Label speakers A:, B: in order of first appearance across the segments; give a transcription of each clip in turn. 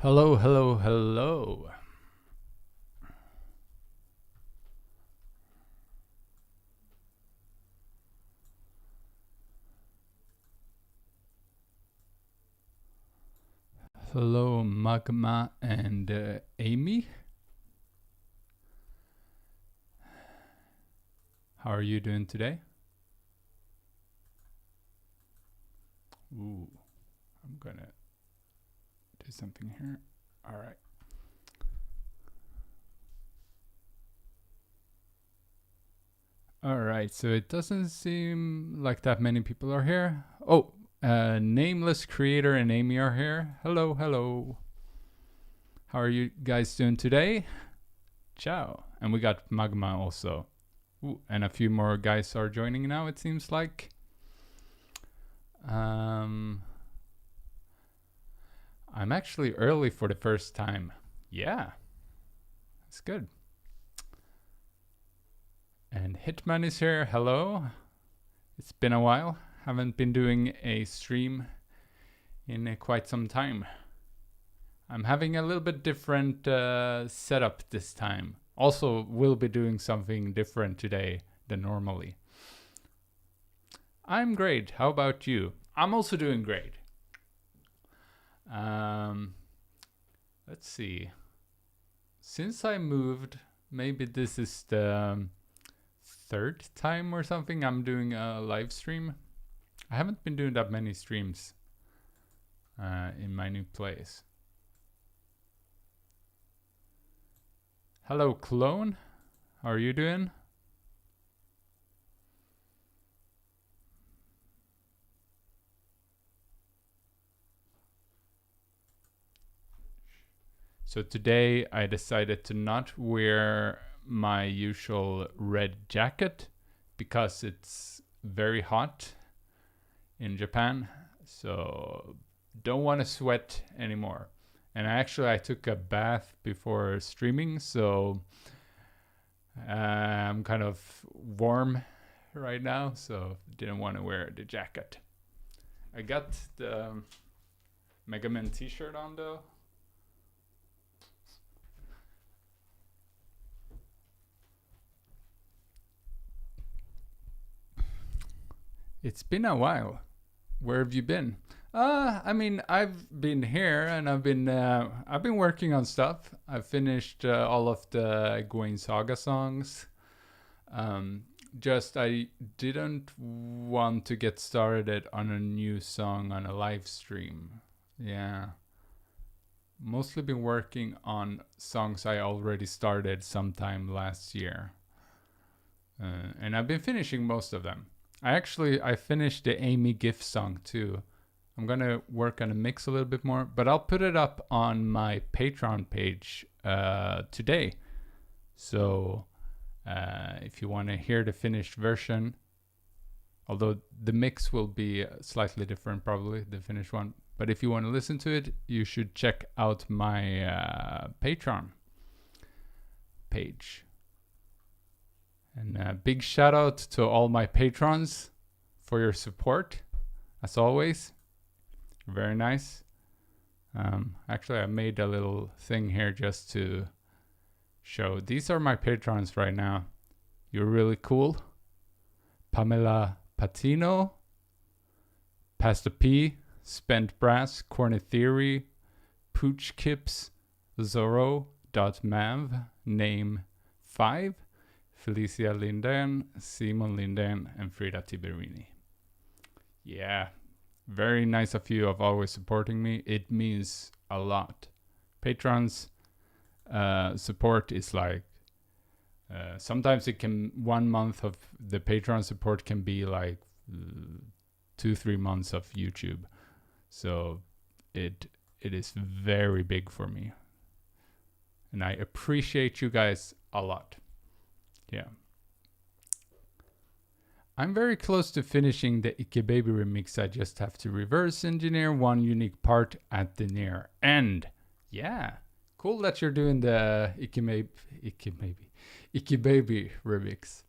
A: Hello, hello, hello. Hello, Magma and Amy. How are you doing today? Ooh, I'm gonna do something here. All right. All right, so it doesn't seem like that many people are here. Oh, Nameless Creator and Amy are here. Hello, hello. How are you guys doing today? Ciao. And we got Magma also. Ooh, and a few more guys are joining now, it seems like. I'm actually early for the first time. Yeah, that's good. And Hitman is here. Hello. It's been a while. Haven't been doing a stream in quite some time. I'm having a little bit different setup this time. Also, will be doing something different today than normally. I'm great. How about you? I'm also doing great. Let's see. Since I moved, maybe this is the third time or something I'm doing a live stream. I haven't been doing that many streams in my new place. Hello, Clone. How are you doing? So today I decided to not wear my usual red jacket because it's very hot in Japan. So don't want to sweat anymore. And I took a bath before streaming, so I'm kind of warm right now, so didn't want to wear the jacket. I got the Mega Man t-shirt on though. It's been a while. Where have you been? I've been here and I've been working on stuff. I've finished all of the Gwen Saga songs. Just I didn't want to get started on a new song on a live stream. Yeah. Mostly been working on songs I already started sometime last year. And I've been finishing most of them. I finished the Amy Gift song too. I'm gonna work on a mix a little bit more, but I'll put it up on my Patreon page today. So if you want to hear the finished version, although the mix will be slightly different, probably the finished one. But if you want to listen to it, you should check out my Patreon page. And big shout out to all my patrons for your support, as always. Very nice. Actually, I made a little thing here just to show. These are my patrons right now. You're really cool. Pamela Patino, Pastor P, Spent Brass, Corny Theory, Pooch Kips, Zorro.mav, Name 5, Felicia Linden, Simon Linden, and Frida Tiberini. Yeah, very nice of you of always supporting me. It means a lot. Patrons support is like sometimes it can 1 month of the Patreon support can be like 2-3 months of YouTube. So it is very big for me, and I appreciate you guys a lot. Yeah. I'm very close to finishing the Ike Baby remix. I just have to reverse engineer one unique part at the near end. Yeah. Cool that you're doing the Ike Baby remix.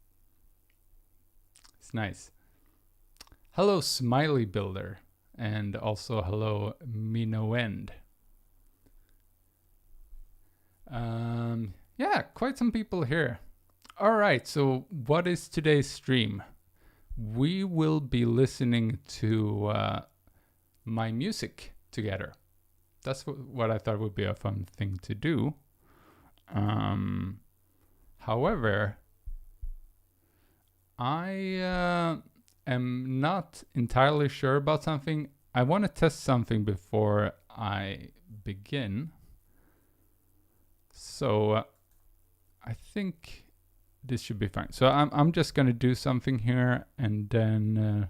A: It's nice. Hello, Smiley Builder. And also hello, Minoend. Yeah, quite some people here. All right, so what is today's stream? We will be listening to my music together. That's what I thought would be a fun thing to do. However, I am not entirely sure about something. I want to test something before I begin. So I think this should be fine. So I'm just gonna do something here, and then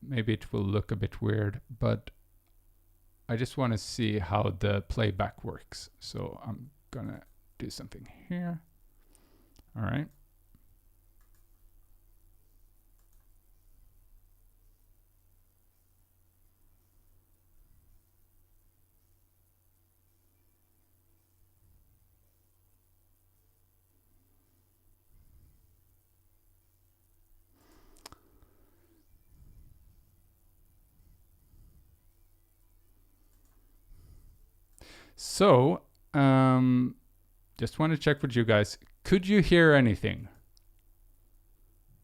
A: maybe it will look a bit weird, but I just want to see how the playback works. So I'm gonna do something here. All right. So, just want to check with you guys. Could you hear anything?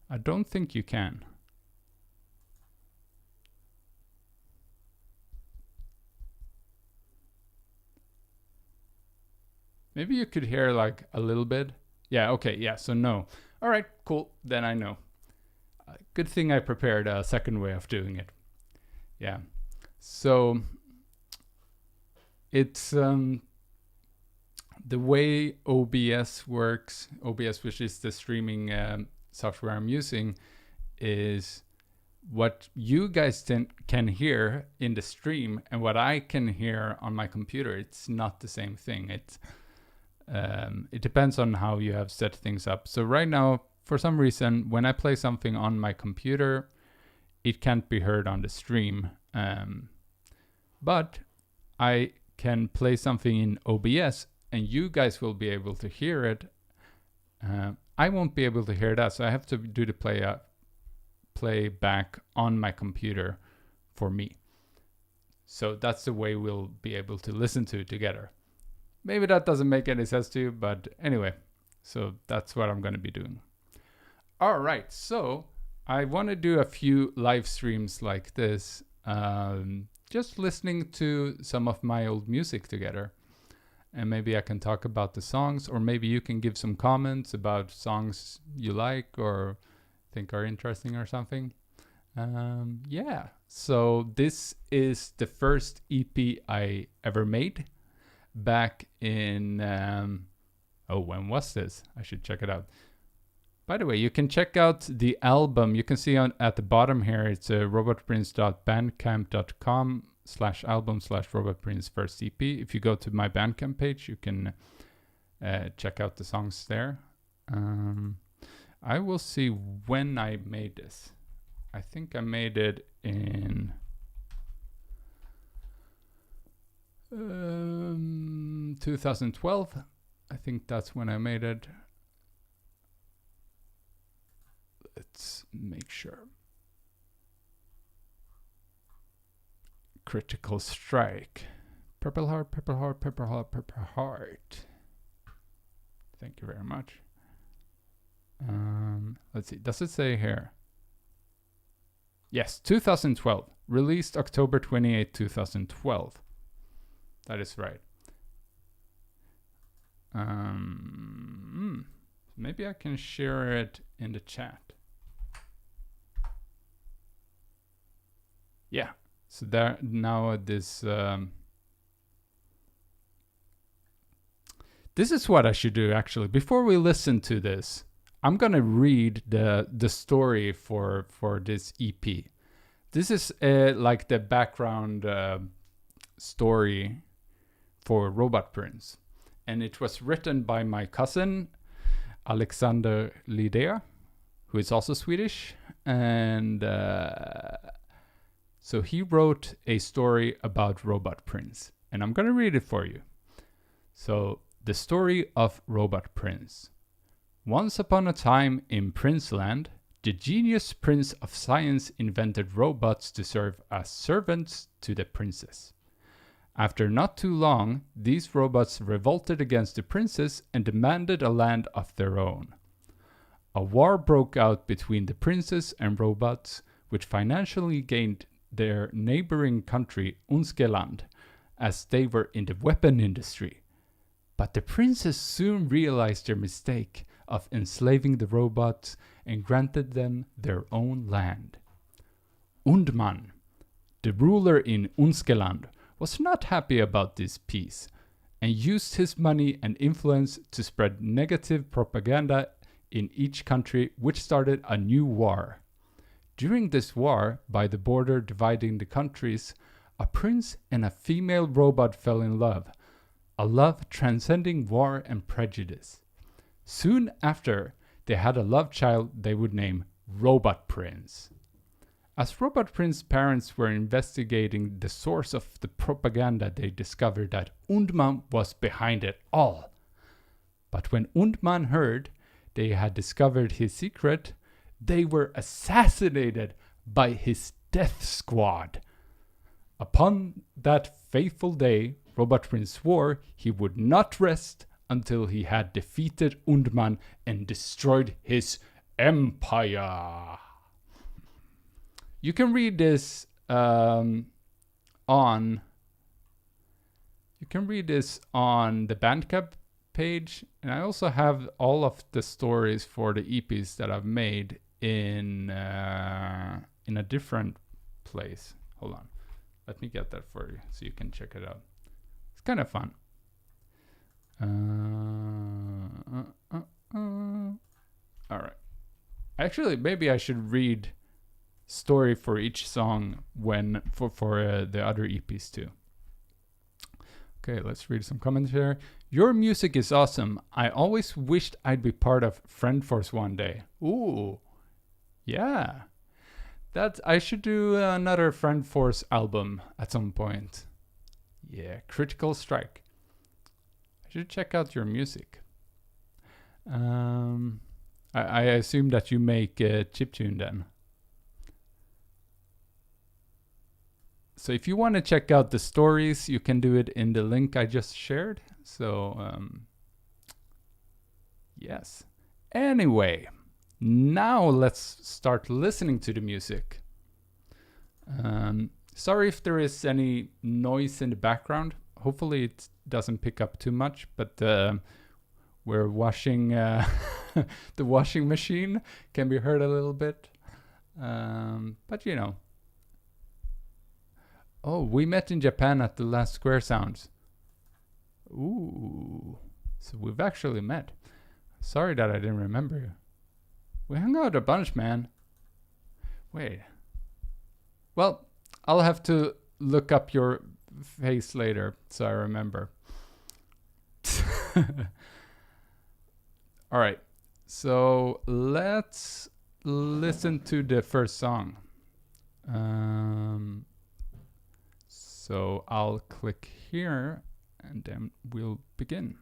A: I don't think you can. Maybe you could hear like a little bit. Yeah, okay, yeah, so no. All right, cool, then I know. Good thing I prepared a second way of doing it. Yeah, so it's the way OBS works, OBS, which is the streaming software I'm using, is what you guys can hear in the stream and what I can hear on my computer. It's not the same thing. It depends on how you have set things up. So right now, for some reason, when I play something on my computer, it can't be heard on the stream. But I can play something in OBS and you guys will be able to hear it. I won't be able to hear that, so I have to do the playback on my computer for me. So that's the way we'll be able to listen to it together. Maybe that doesn't make any sense to you, but anyway, so that's what I'm going to be doing. All right, so I want to do a few live streams like this, just listening to some of my old music together. And maybe I can talk about the songs, or maybe you can give some comments about songs you like or think are interesting or something. Yeah, so this is the first EP I ever made back in, when was this? I should check it out. By the way, you can check out the album. You can see at the bottom here, it's robotprins.bandcamp.com/album/robotprins first EP. If you go to my Bandcamp page, you can check out the songs there. I will see when I made this. I think I made it in 2012. I think that's when I made it. Let's make sure. Critical Strike. Purple Heart, Purple Heart, Purple Heart, Purple Heart. Thank you very much. Let's see. Does it say here? Yes, 2012. Released October 28, 2012. That is right. Maybe I can share it in the chat. Yeah. So there now this this is what I should do actually. Before we listen to this, I'm gonna read the story for this EP. This is like the background story for Robotprins, and it was written by my cousin Alexander Lidea, who is also Swedish, and so he wrote a story about Robotprins, and I'm gonna read it for you. So, the story of Robotprins. Once upon a time in Princeland, the genius prince of science invented robots to serve as servants to the princess. After not too long, these robots revolted against the princes and demanded a land of their own. A war broke out between the princes and robots, which financially gained their neighboring country Unskeland, as they were in the weapon industry. But the princes soon realized their mistake of enslaving the robots and granted them their own land. Undman, the ruler in Unskeland, was not happy about this peace and used his money and influence to spread negative propaganda in each country, which started a new war. During this war, by the border dividing the countries, a prince and a female robot fell in love, a love transcending war and prejudice. Soon after, they had a love child they would name Robotprins. As Robotprins' parents were investigating the source of the propaganda, they discovered that Undman was behind it all. But when Undman heard they had discovered his secret, they were assassinated by his death squad. Upon that fateful day, Robotprince swore he would not rest until he had defeated Undman and destroyed his empire. You can read this on the Bandcamp page, and I also have all of the stories for the EPs that I've made in a different place. Hold on, let me get that for you so you can check it out. It's kind of fun. All right. Actually, maybe I should read story for each song when for the other EPs too. Okay, let's read some comments here. Your music is awesome. I always wished I'd be part of Friend Force one day. Ooh, yeah. I should do another Friend Force album at some point. Yeah, Critical Strike. I should check out your music. I assume that you make chiptune then. So if you want to check out the stories, you can do it in the link I just shared. So, yes. Anyway, now let's start listening to the music. Sorry if there is any noise in the background. Hopefully it doesn't pick up too much, but we're washing the washing machine. Can be heard a little bit. But you know. Oh, we met in Japan at the last Square Sounds. Ooh, so we've actually met. Sorry that I didn't remember you. We hung out a bunch, man. Wait. Well, I'll have to look up your face later so I remember. All right, so let's listen to the first song. So I'll click here and then we'll begin.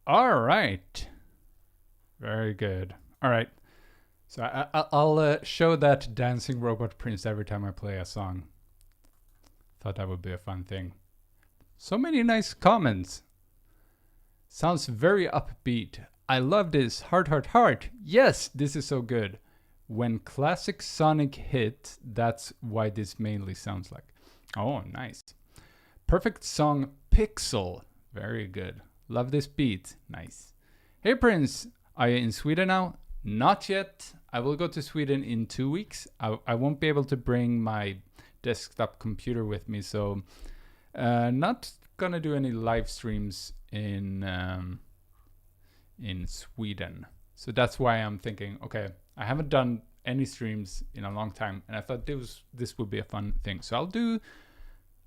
A: All right. Very good. All right. So I'll show that dancing robot prince every time I play a song. Thought that would be a fun thing. So many nice comments. Sounds very upbeat. I love this. Heart, heart, heart. Yes, this is so good. When classic Sonic hit, that's why this mainly sounds like. Oh, nice. Perfect song, Pixel. Very good. Love this beat. Nice. Hey, Prince. Are you in Sweden now? Not yet. I will go to Sweden in 2 weeks. I won't be able to bring my desktop computer with me, so not gonna do any live streams in Sweden. So that's why I'm thinking, okay, I haven't done any streams in a long time, and I thought this would be a fun thing. So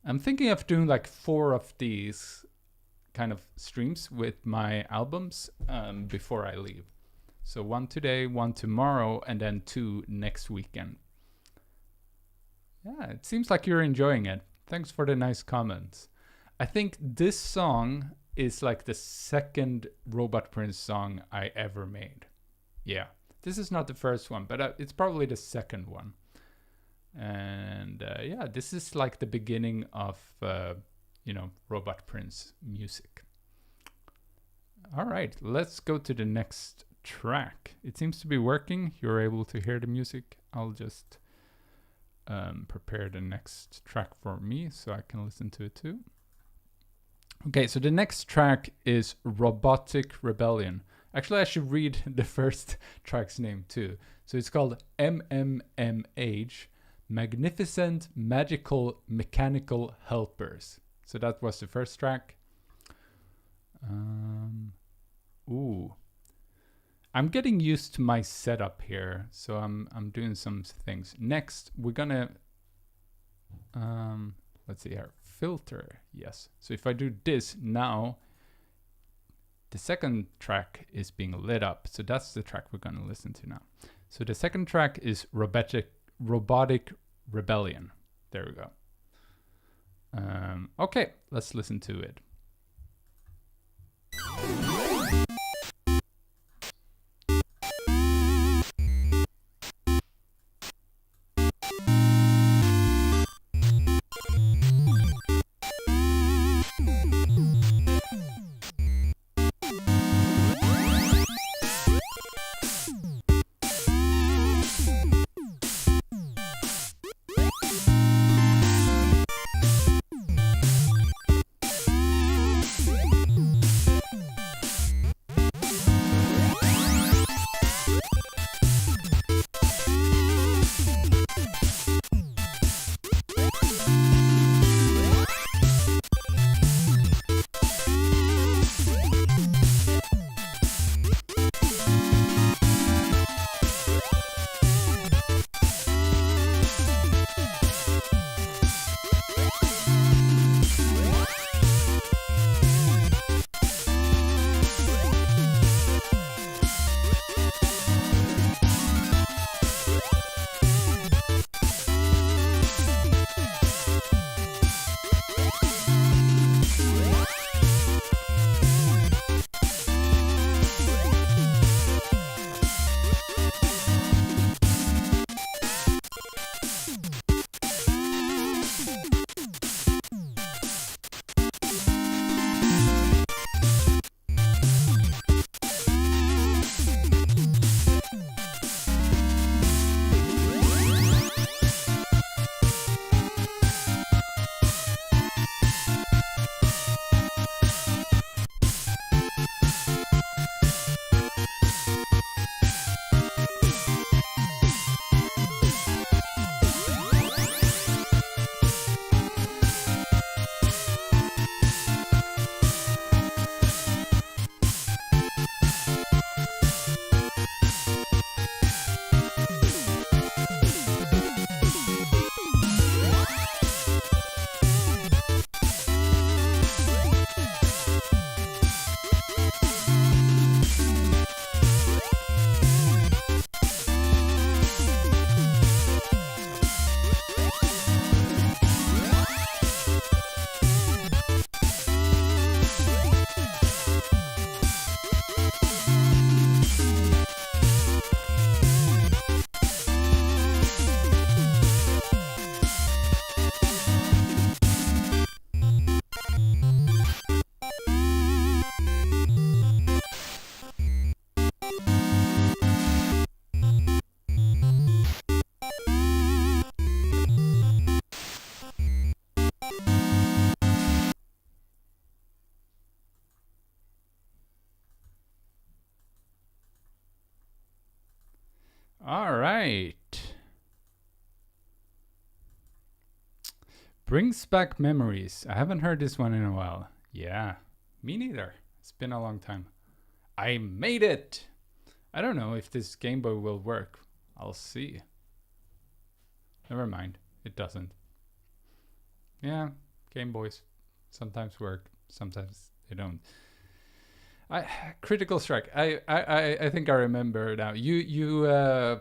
A: I'm thinking of doing like 4 of these kind of streams with my albums before I leave. So 1 today, 1 tomorrow, and then 2 next weekend. Yeah, it seems like you're enjoying it. Thanks for the nice comments. I think this song is like the second Robotprins song I ever made. Yeah, this is not the first one, but it's probably the second one. And yeah, this is like the beginning of, Robotprins music. All right, let's go to the next track. It seems to be working. You're able to hear the music. I'll just prepare the next track for me so I can listen to it too. Okay, so the next track is Robotic Rebellion. Actually, I should read the first track's name too. So it's called MMMH, Magnificent Magical Mechanical Helpers. So that was the first track. I'm getting used to my setup here, so I'm doing some things. Next, we're gonna let's see here, filter. Yes. So if I do this now, the second track is being lit up. So that's the track we're gonna listen to now. So the second track is Robotic Rebellion. There we go. Okay, let's listen to it. All right. Brings back memories. I haven't heard this one in a while. Yeah, me neither. It's been a long time. I made it! I don't know if this Game Boy will work. I'll see. Never mind. It doesn't. Yeah, Game Boys sometimes work, sometimes they don't. Critical Strike. I think I remember now. You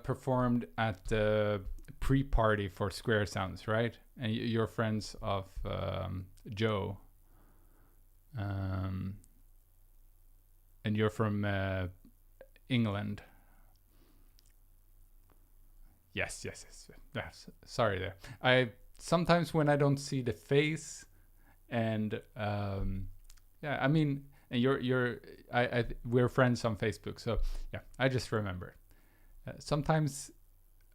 A: performed at the pre-party for Square Sounds, right? And you're friends of Joe. And you're from England. Yes. Sorry there. I sometimes when I don't see the face, and yeah, I mean, and we're friends on Facebook, so yeah, I just remember. Sometimes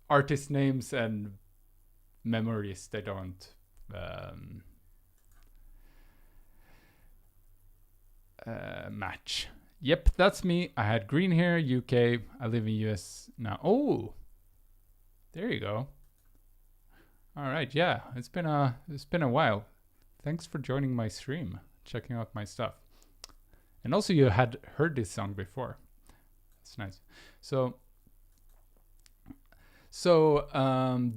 A: artist names and memories, they don't match. Yep, that's me. I had green hair, UK. I live in US now. Oh, there you go. All right, yeah, it's been a while. Thanks for joining my stream, checking out my stuff. And also, you had heard this song before. That's nice. So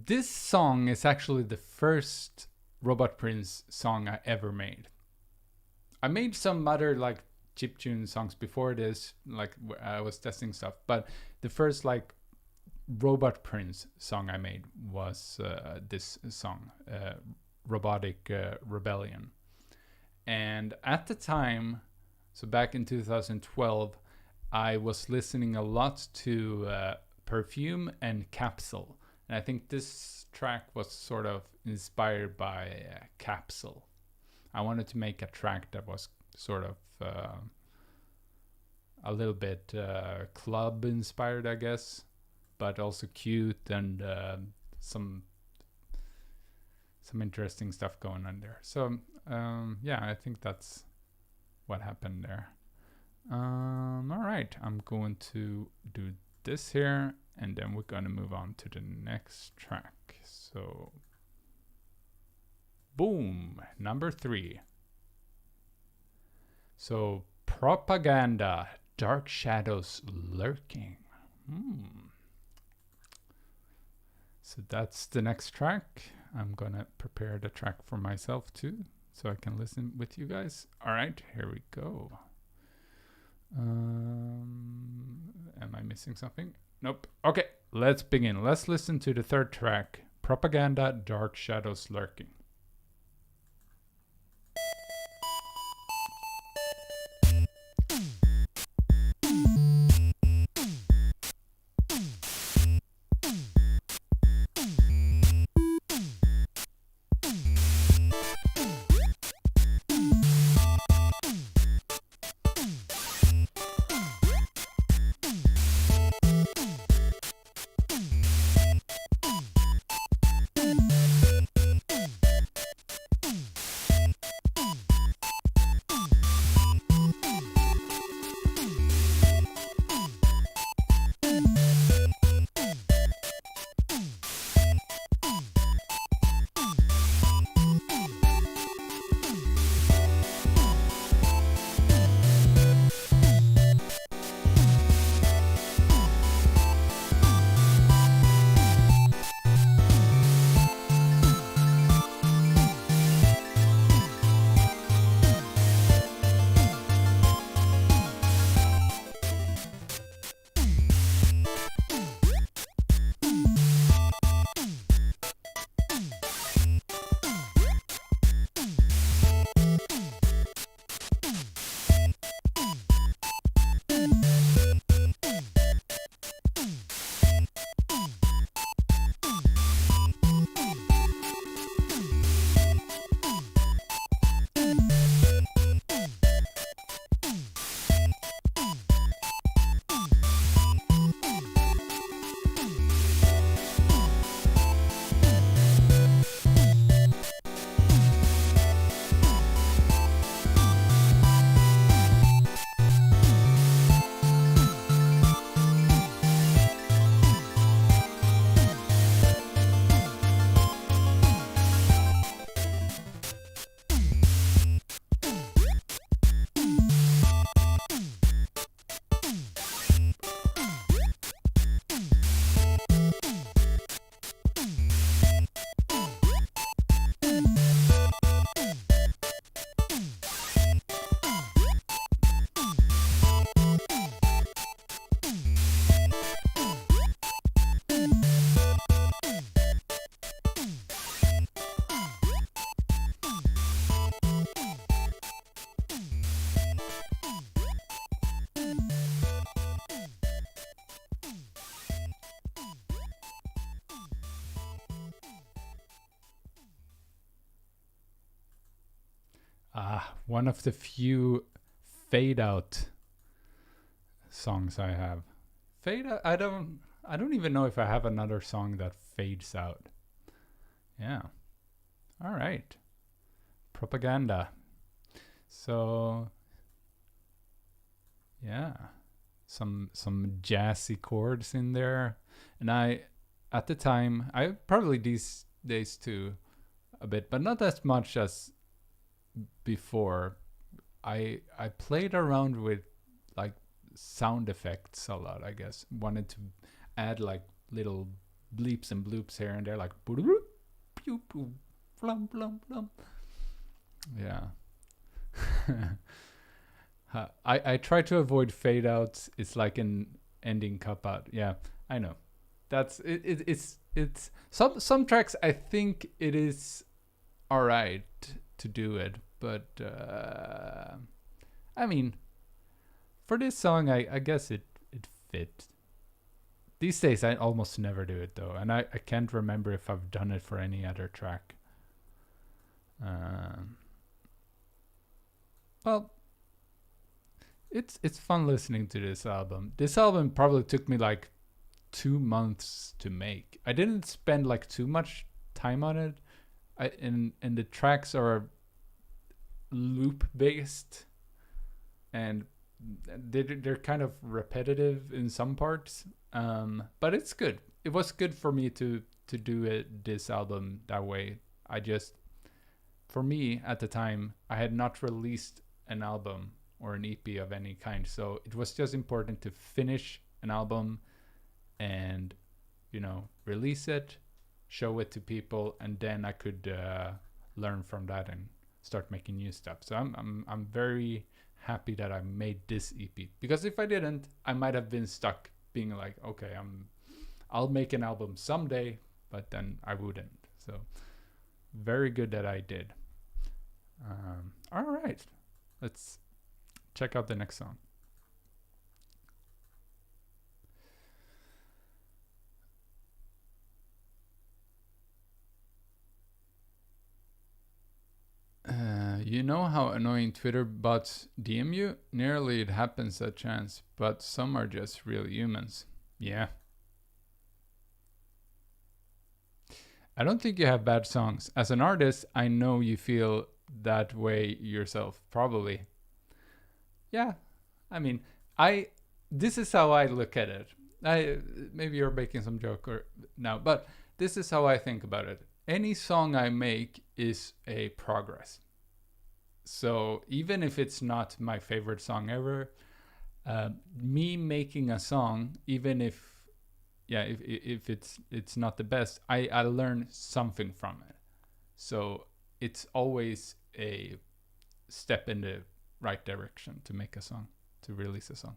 A: this song is actually the first Robotprins song I ever made. I made some other like chiptune songs before this, like I was testing stuff, but the first like Robotprins song I made was this song, Robotic Rebellion. And at the time, so back in 2012, I was listening a lot to Perfume and Capsule. And I think this track was sort of inspired by Capsule. I wanted to make a track that was sort of a little bit club inspired, I guess, but also cute and some interesting stuff going on there. So yeah, I think that's what happened there. All right, I'm going to do this here, and then we're going to move on to the next track. So boom, number 3. So Propaganda, Dark Shadows Lurking. So that's the next track. I'm gonna prepare the track for myself too, so I can listen with you guys. All right, here we go. Am I missing something? Nope. Okay, let's begin. Let's listen to the third track, Propaganda, Dark Shadows Lurking. One of the few fade out songs I have. Fade out. I don't even know if I have another song that fades out. Yeah. All right. Propaganda. So yeah, some jazzy chords in there, and at the time I probably these days too a bit, but not as much as before. I played around with like sound effects a lot. I guess wanted to add like little bleeps and bloops here and there, like pew pew blum blum blum. Yeah. I try to avoid fade outs. It's like an ending cup out. Yeah, I know. That's it. It's some tracks. I think it is all right to do it, but I mean, for this song, I guess it fit. These days, I almost never do it though, and I can't remember if I've done it for any other track. Well, it's fun listening to this album. This album probably took me like 2 months to make. I didn't spend like too much time on it. And the tracks are loop based, and they're kind of repetitive in some parts. But it's good. It was good for me to do this album that way. For me at the time, I had not released an album or an EP of any kind, so it was just important to finish an album and release it, show it to people, and then I could learn from that and start making new stuff. So I'm very happy that I made this EP, because if I didn't, I might have been stuck being like, okay, I'll make an album someday, but then I wouldn't. So very good that I did. All right, let's check out the next song. You know how annoying Twitter bots DM you? Nearly it happens a chance, but some are just real humans. Yeah. I don't think you have bad songs. As an artist, I know you feel that way yourself, probably. Yeah. I mean, this is how I look at it. Maybe you're making some joke or now, but this is how I think about it. Any song I make is a progress. So even if it's not my favorite song ever, me making a song, even if it's not the best, I learn something from it. So it's always a step in the right direction to make a song, to release a song.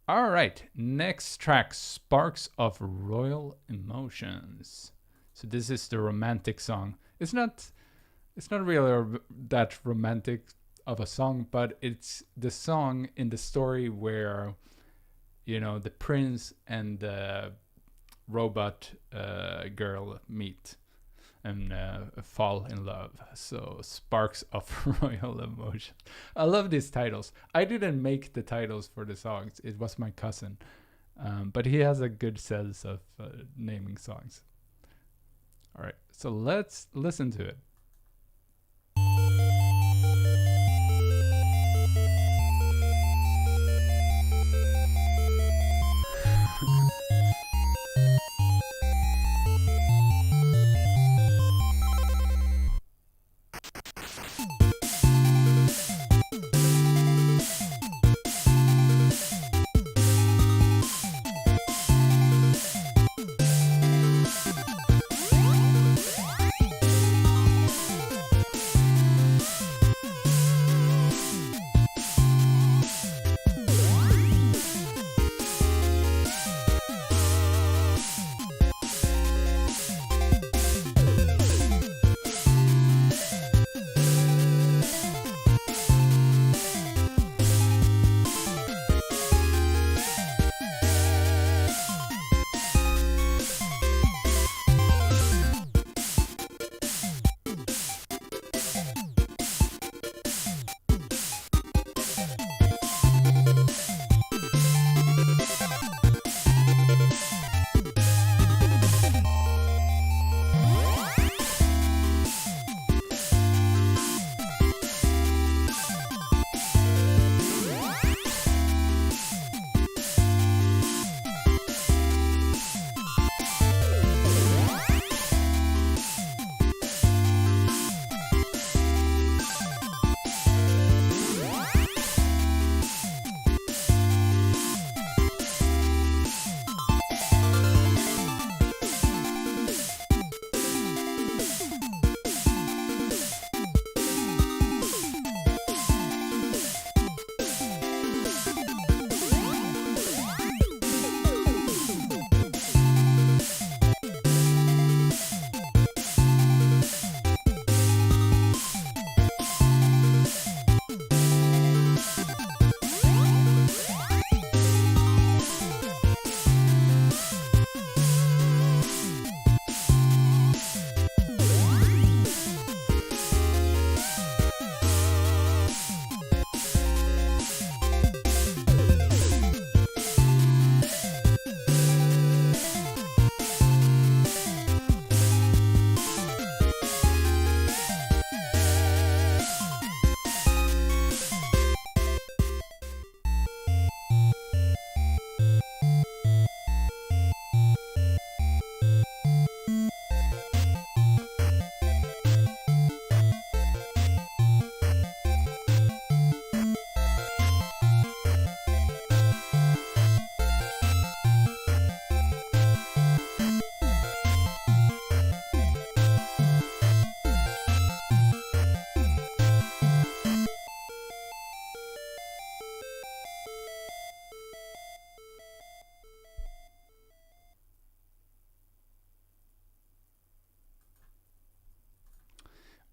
A: All right, next track, Sparks of Royal Emotions. So this is the romantic song. It's not really that romantic of a song, but it's the song in the story where, the prince and the robot girl meet and fall in love. So Sparks of Royal Emotion. I love these titles. I didn't make the titles for the songs. It was my cousin. But he has a good sense of naming songs. All right, so let's listen to it.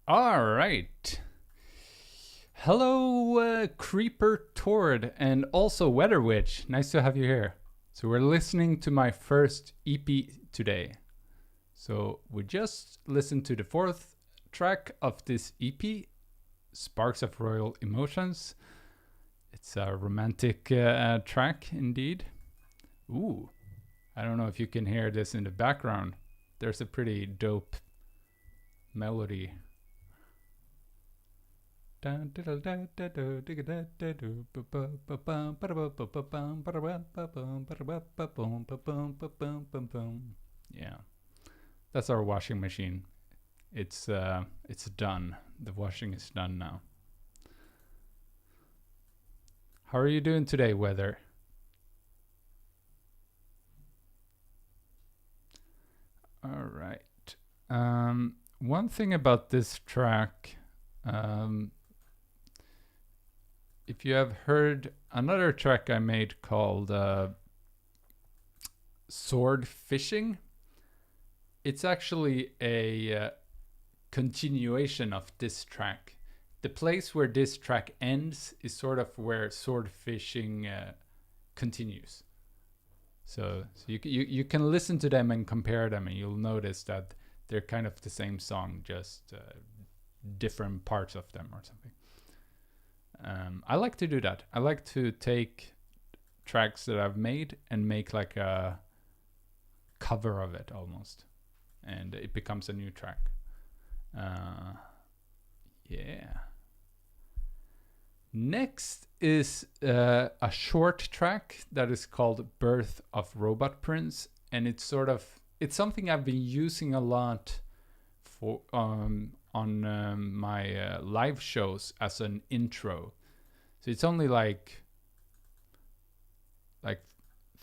A: All right. Hello, Creeper Tord, and also Weather Witch. Nice to have you here. So we're listening to my first EP today. So we just listened to the fourth track of this EP, Sparks of Royal Emotions. It's a romantic track indeed. Ooh, I don't know if you can hear this in the background. There's a pretty dope melody. Yeah, that's our washing machine. It's done. The washing is done now. How are you doing today, Weather? All right. One thing about this track, if you have heard another track I made called Sword Fishing, it's actually a continuation of this track. The place where this track ends is sort of where Sword Fishing continues. So you can listen to them and compare them, and you'll notice that they're kind of the same song, just different parts of them or something. I like to do that. I like to take tracks that I've made and make like a cover of it almost, and it becomes a new track. Yeah. Next is a short track that is called Birth of Robotprins, and it's something I've been using a lot for on my live shows as an intro. So it's only like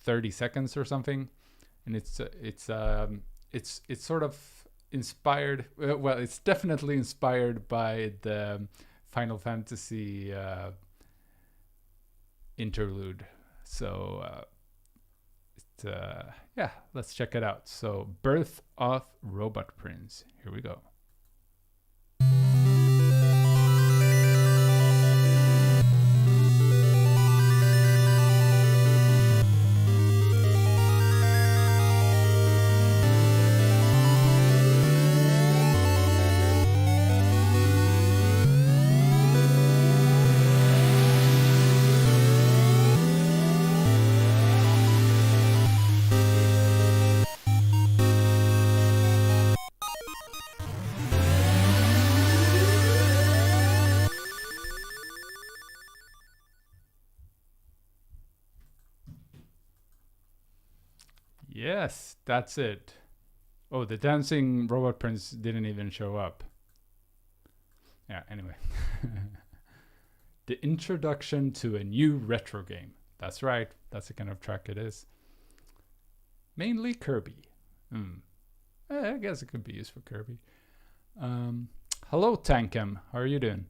A: 30 seconds or something, and it's sort of inspired. Well, it's definitely inspired by the Final Fantasy interlude. So yeah, let's check it out. So Birth of Robotprins. Here we go. Yes, that's it. Oh, the dancing Robotprins didn't even show up. Yeah, anyway. The introduction to a new retro game. That's right, that's the kind of track it is. Mainly Kirby. I guess it could be used for Kirby. Hello, Tankem. How are you doing?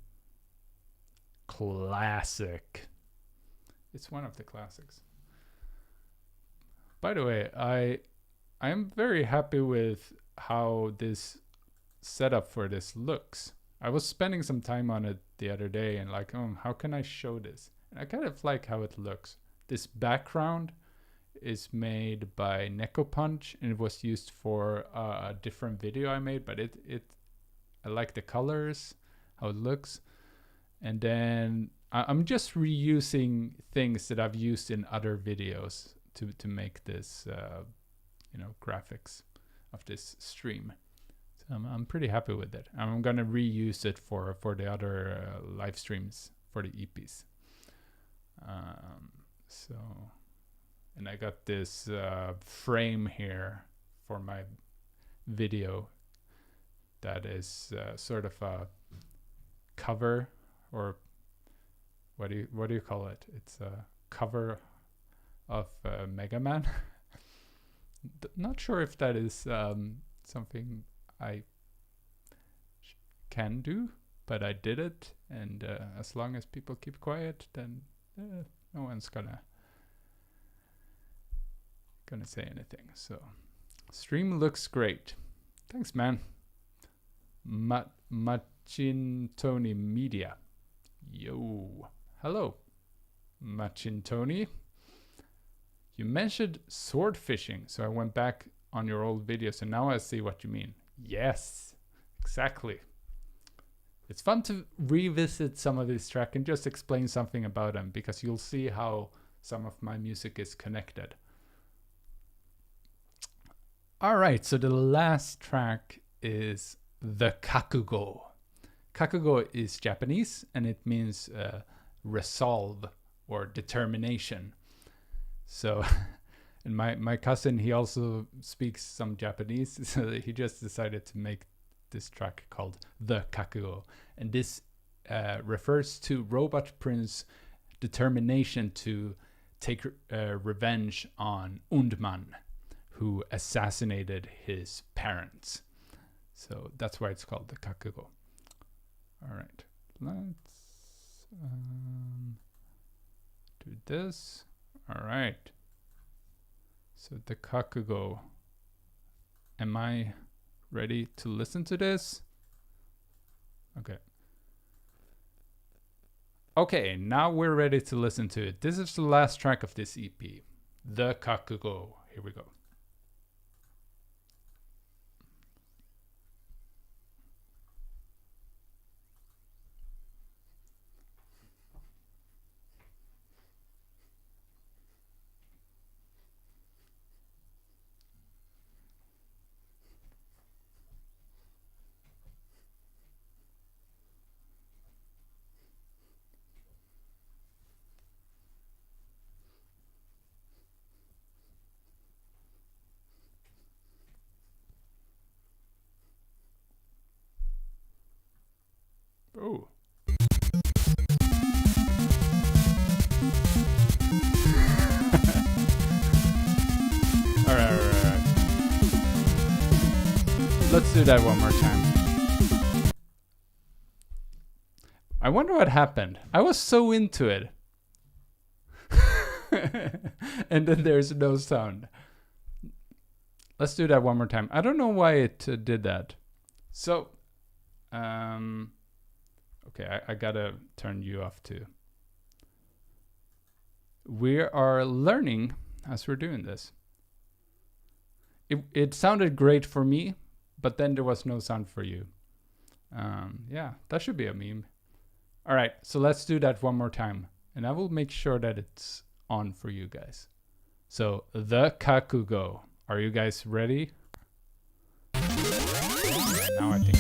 A: Classic. It's one of the classics. By the way, I am very happy with how this setup for this looks. I was spending some time on it the other day and like, how can I show this? And I kind of like how it looks. This background is made by Neko Punch, and it was used for a different video I made, but I like the colors, how it looks. And then I'm just reusing things that I've used in other videos to make this graphics of this stream. So I'm pretty happy with it. I'm gonna reuse it for the other live streams for the EPs. And I got this frame here for my video that is sort of a cover, or what do you call it? It's a cover of Mega Man. Not sure if that is something I can do, but I did it, and as long as people keep quiet, then no one's gonna say anything. So stream looks great. Thanks, man. Machintoni Media. Yo. Hello, Machintoni. You mentioned sword fishing, so I went back on your old videos and now I see what you mean. Yes, exactly. It's fun to revisit some of these tracks and just explain something about them, because you'll see how some of my music is connected. Alright, so the last track is The Kakugo. Kakugo is Japanese and it means resolve or determination. So, and my cousin, he also speaks some Japanese, so he just decided to make this track called The Kakugo. And this refers to Robotprins' determination to take revenge on Undman, who assassinated his parents. So that's why it's called The Kakugo. All right, let's do this. All right. So The Kakugo. Am I ready to listen to this? Okay. Okay, now we're ready to listen to it. This is the last track of this EP. The Kakugo. Here we go. Oh. All right. Let's do that one more time. I wonder what happened. I was so into it. And then there's no sound. Let's do that one more time. I don't know why it did that. So, okay, I gotta turn you off too. We are learning as we're doing this. It sounded great for me, but then there was no sound for you. Yeah, that should be a meme. All right, so let's do that one more time. And I will make sure that it's on for you guys. So, The Kakugo. Are you guys ready? Now I think.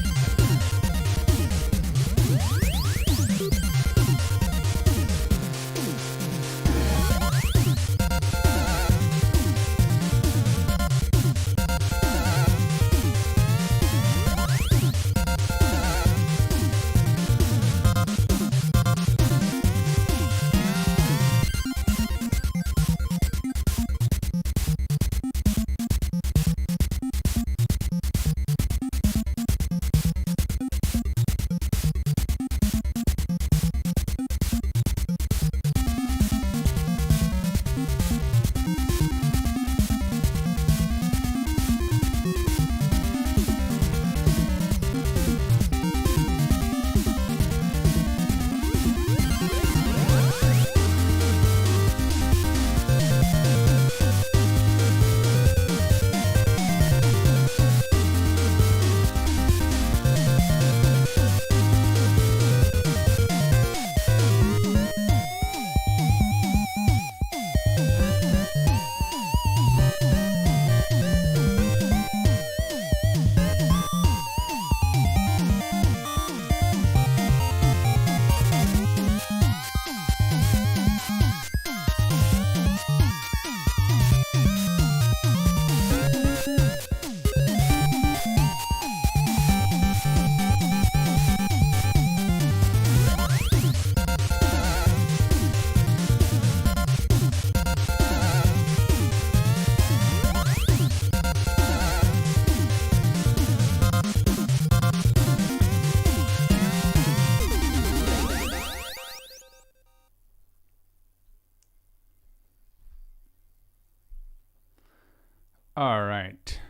A: All right.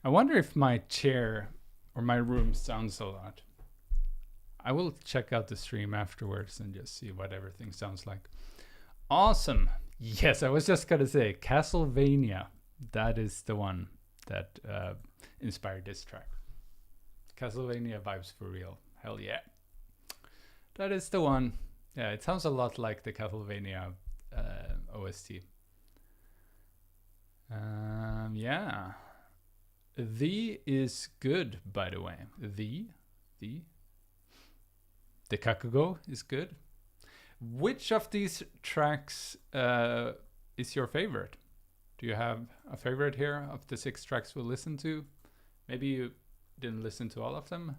A: I wonder if my chair or my room sounds a lot. I will check out the stream afterwards and just see what everything sounds like. Awesome. Yes, I was just gonna say Castlevania. That is the one that inspired this track. Castlevania vibes for real. Hell yeah. That is the one. Yeah, it sounds a lot like the Castlevania OST. Yeah. The is good, by the way. The Kakugo is good. Which of these tracks is your favorite? Do you have a favorite here of the 6 tracks we'll listen to? Maybe you didn't listen to all of them.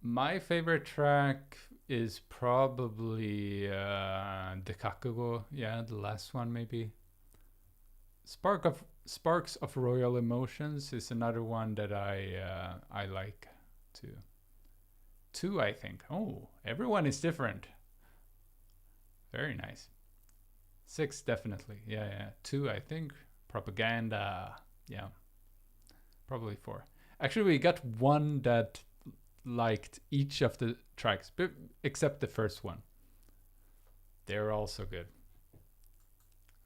A: My favorite track is probably the Kakugo. Yeah, the last one maybe. Sparks of Royal Emotions is another one that I like too. 2, I think. Oh, everyone is different. Very nice. 6, definitely. Yeah. 2, I think. Propaganda. Yeah. Probably 4. Actually, we got one that liked each of the tracks, except the first one. They're also good.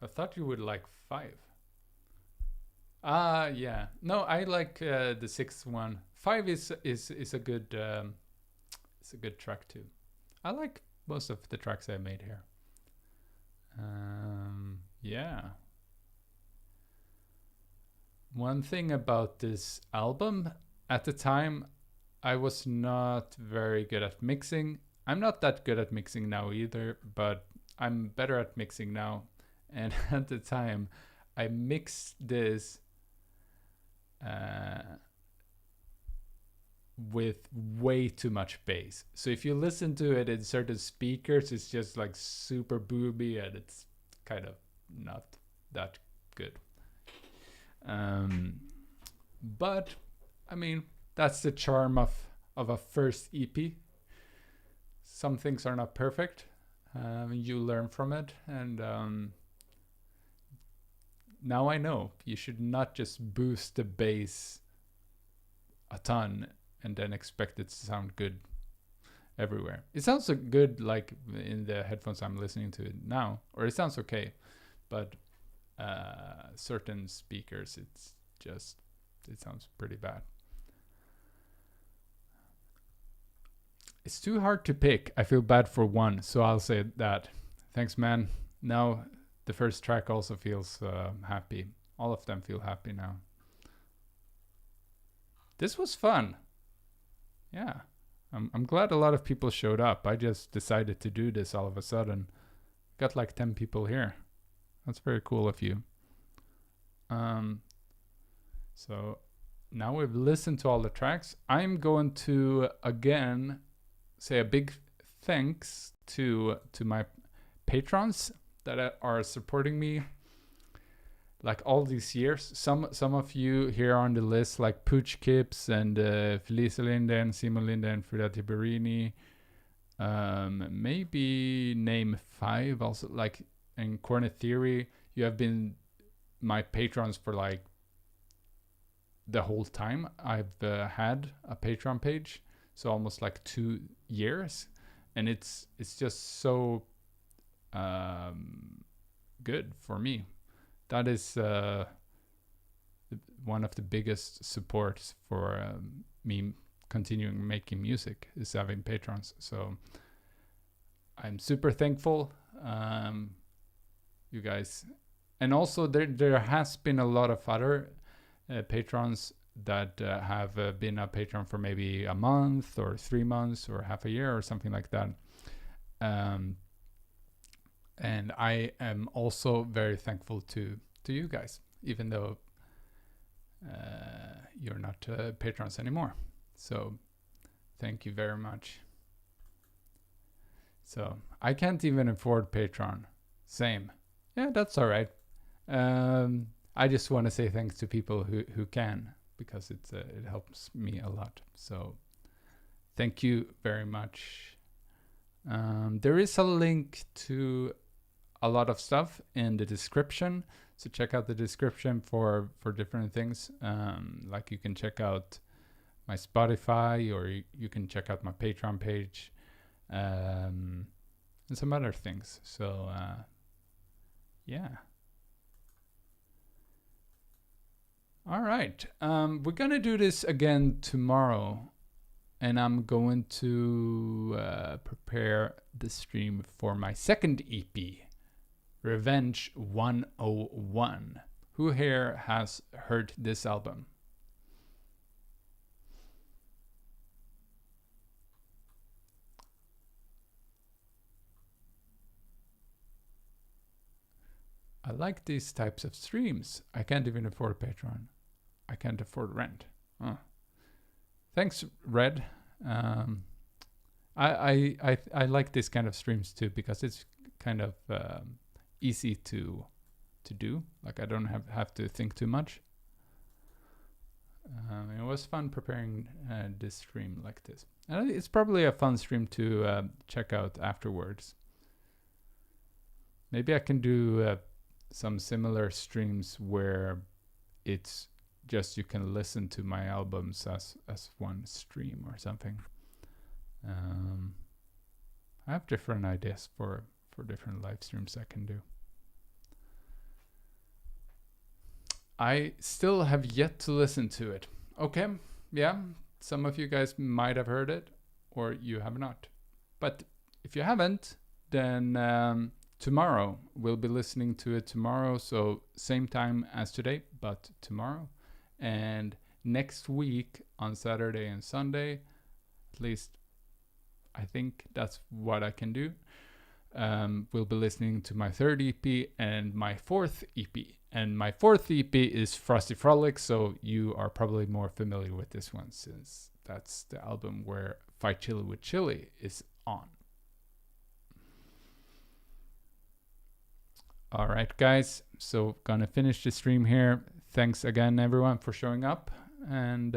A: I thought you would like 5. Yeah. No, I like the 6th one. 5 is a good it's a good track too. I like most of the tracks I made here. Yeah. One thing about this album, at the time, I was not very good at mixing. I'm not that good at mixing now either, but I'm better at mixing now. And at the time, I mixed this with way too much bass. So if you listen to it in certain speakers, it's just like super boomy and it's kind of not that good. But I mean, that's the charm of a first EP. Some things are not perfect. You learn from it, and now I know you should not just boost the bass a ton and then expect it to sound good everywhere. It sounds so good like in the headphones I'm listening to it now, or it sounds okay, but certain speakers it sounds pretty bad. It's too hard to pick. I feel bad for one, so I'll say that. Thanks, man. Now the first track also feels happy. All of them feel happy now. This was fun. Yeah. I'm glad a lot of people showed up. I just decided to do this all of a sudden. Got like 10 people here. That's very cool of you. So now we've listened to all the tracks. I'm going to again say a big thanks to my patrons that are supporting me like all these years. Some of you here on the list, like Pooch Kips and Felice Linden, Simon Linden, and Frida Tiberini. Maybe name 5 also, like in Cornet Theory. You have been my patrons for like the whole time I've had a Patreon page, so almost like 2 years, and it's just so good for me. That is one of the biggest supports for me continuing making music, is having patrons. So I'm super thankful, you guys. And also there has been a lot of other patrons that have been a patron for maybe a month or 3 months or half a year or something like that. And I am also very thankful to you guys, even though you're not patrons anymore. So thank you very much. So I can't even afford Patreon. Same. Yeah, that's all right. I just want to say thanks to people who can, because it helps me a lot. So thank you very much. There is a link to a lot of stuff in the description. So check out the description for different things. Like you can check out my Spotify, or you can check out my Patreon page, and some other things. So yeah. All right. We're gonna do this again tomorrow, and I'm going to prepare the stream for my second EP, Revenge 101. Who here has heard this album? I like these types of streams. I can't even afford Patreon. I can't afford rent. Oh. Thanks, Red. I like this kind of streams too, because it's kind of easy to do. Like I don't have to think too much. It was fun preparing this stream like this. And it's probably a fun stream to check out afterwards. Maybe I can do some similar streams where it's just you can listen to my albums as one stream or something. I have different ideas for different live streams I can do. I still have yet to listen to it. Okay, yeah, some of you guys might have heard it, or you have not. But if you haven't, then tomorrow we'll be listening to it tomorrow. So same time as today, but tomorrow. And next week on Saturday and Sunday, at least I think that's what I can do. We'll be listening to my third EP and my fourth EP. And my fourth EP is Frosty Frolic, so you are probably more familiar with this one, since that's the album where Fight Chili with Chili is on. All right, guys. So gonna finish the stream here. Thanks again, everyone, for showing up, and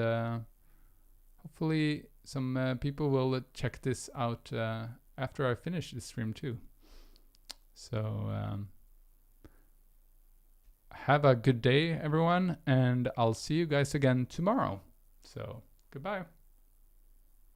A: hopefully some people will check this out after I finish the stream too. So have a good day, everyone, and I'll see you guys again tomorrow. So goodbye.